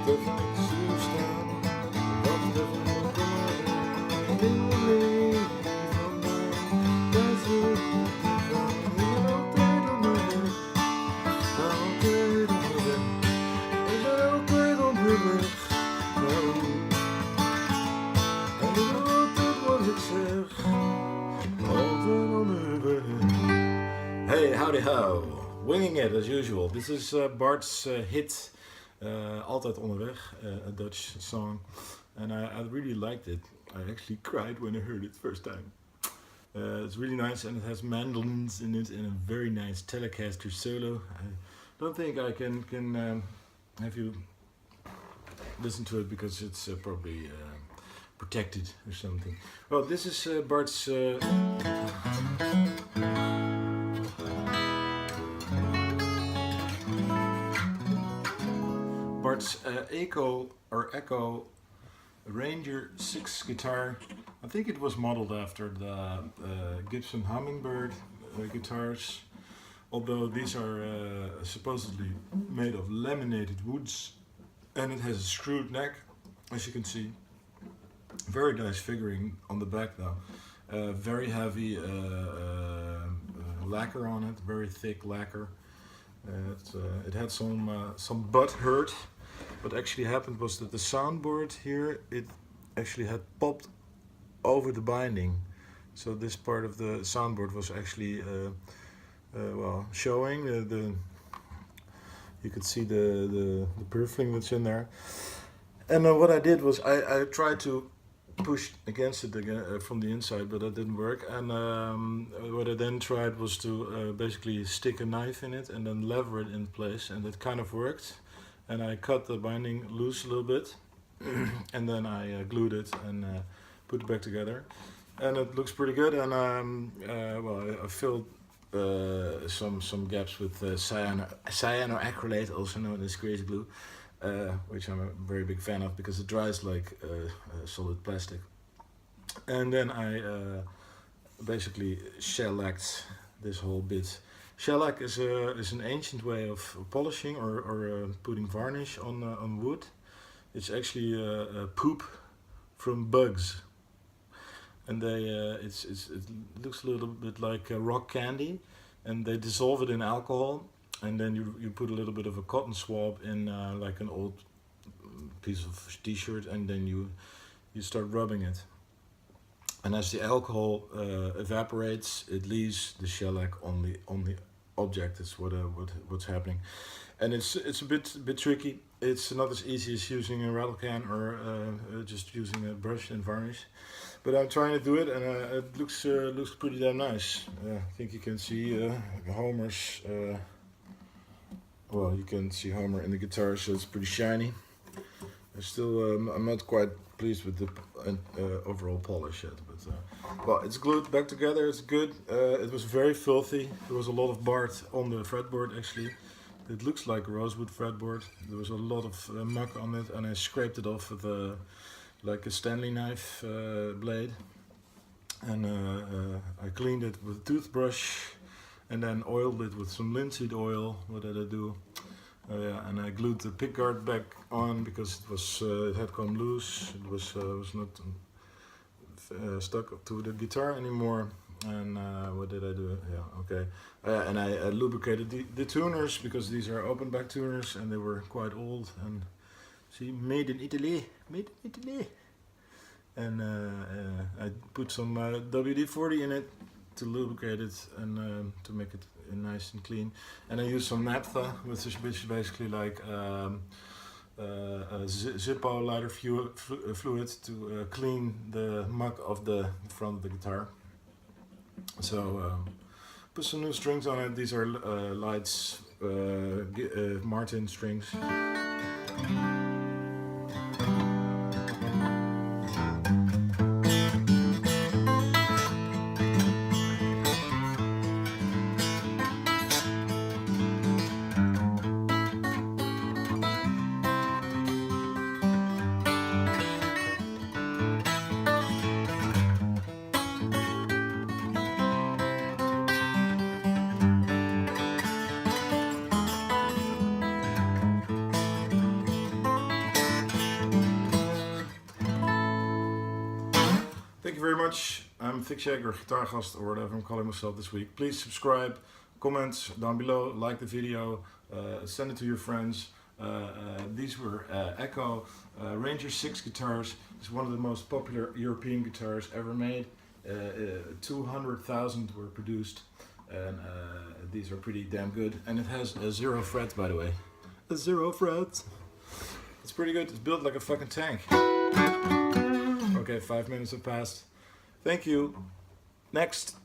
te vaak zie je staan. Wacht even, kom maar bij. Dingen mee vandaan. Daar zie ik niet gaan. Ik ben altijd onderweg. Altijd onderweg. Ik ben altijd onderweg. En ik doe altijd wat ik zeg. Altijd onderweg. Hey, howdy ho. Winging it as usual. This is Bart's hit, Altijd Onderweg, a Dutch song. And I really liked it. I actually cried when I heard it first time. It's really nice and it has mandolins in it and a very nice Telecaster solo. I don't think I can have you listen to it because it's probably protected or something. Well, this is Bart's Eko Ranger 6 guitar. I think it was modeled after the Gibson Hummingbird guitars, although these are supposedly made of laminated woods, and it has a screwed neck, as you can see. Very nice figuring on the back though. Very heavy lacquer on it, very thick lacquer. It had some butt hurt. What actually happened was that the soundboard here, it actually had popped over the binding. So this part of the soundboard was actually well, showing. You could see the purfling that's in there. And what I did was I tried to push against it again from the inside, but that didn't work. And what I then tried was to basically stick a knife in it and then lever it in place, and that kind of worked. And I cut the binding loose a little bit, and then I glued it and put it back together. And it looks pretty good. And well, I filled some gaps with cyanoacrylate, also known as crazy glue. Which I'm a very big fan of because it dries like solid plastic. And then I basically shellacked this whole bit. Shellac is an ancient way of polishing or putting varnish on wood. It's actually poop from bugs, and it looks a little bit like rock candy, and they dissolve it in alcohol. And then you put a little bit of a cotton swab in like an old piece of t-shirt, and then you start rubbing it. And as the alcohol evaporates, it leaves the shellac on the object. That's what's happening. And it's a bit tricky. It's not as easy as using a rattle can or just using a brush and varnish. But I'm trying to do it, and it looks pretty damn nice. I think you can see Homer's. Well, you can see Homer in the guitar, so it's pretty shiny. I'm not quite pleased with the overall polish yet, but well, it's glued back together. It's good. It was very filthy. There was a lot of Bart on the fretboard actually. It looks like a rosewood fretboard. There was a lot of muck on it, and I scraped it off with like a Stanley knife blade, and I cleaned it with a toothbrush. And then oiled it with some linseed oil. What did I do? Yeah, and I glued the pickguard back on because it had come loose. It was not stuck to the guitar anymore. And what did I do? Yeah, okay. And I lubricated the tuners because these are open back tuners and they were quite old. And see, made in Italy, made in Italy. And I put some WD-40 in it to lubricate it and to make it nice and clean. And I used some naphtha, which is basically like Zippo lighter fluid to clean the muck of the front of the guitar. So put some new strings on it. These are lights, Martin strings. you very much. I'm Thick Shaker, guitargast, or whatever I'm calling myself this week. Please subscribe, comments down below, like the video, send it to your friends. These were Eko Ranger 6 guitars. It's one of the most popular European guitars ever made. 200,000 were produced, and these are pretty damn good. And it has a 0 fret, by the way. A 0 fret. It's pretty good. It's built like a fucking tank. Okay, 5 minutes have passed. Thank you. Next.